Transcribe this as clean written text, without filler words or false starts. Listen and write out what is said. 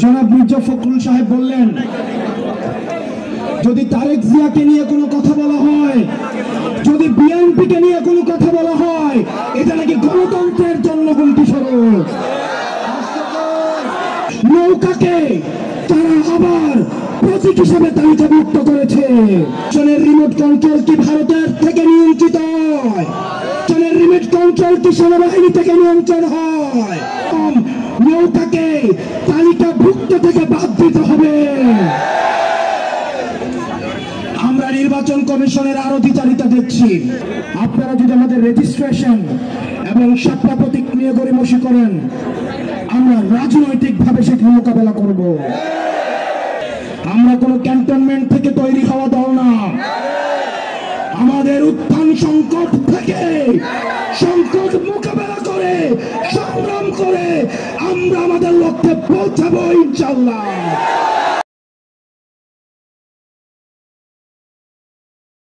জনাব মির্জা ফখরুল সাহেব বললেন, যদি তারেক জিয়াকে নিয়ে কোনো কথা বলা হয়, যদি বিএনপিকে নিয়ে কোনো কথা বলা হয়, এটা নাকি গণতন্ত্রের জন্য হুমকি স্বরূপ। নৌকাকে তারা আবার প্রতীক হিসেবে তালিকাভুক্ত করেছে। রিমোট কন্ট্রোল কি ভারতের থেকে নিয়ন্ত্রিত হয়? রিমোট কন্ট্রোল কি সেনাবাহিনী থেকে নিয়ন্ত্রণ হয়? নৌকাকে তালিকাভুক্ত থেকে বাদ দিতে হবে। আমরা নির্বাচন কমিশনের আরো দ্বিচারিতা দেখছি। আপনারা যদি আমাদের রেজিস্ট্রেশন এবং সত্তা প্রতীক নিয়ে গড়িমসি করেন, আমরা রাজনৈতিক ভাবে সেটি মোকাবেলা করব। আমরা কোনো ক্যান্টনমেন্ট থেকে তৈরি হওয়া দল না। আমাদের উত্থান সংকট থেকে সংকট মোকাবেলা করে সংগ্রাম করে আমরা আমাদের লক্ষ্যে পৌঁছাবো ইনশাআল্লাহ।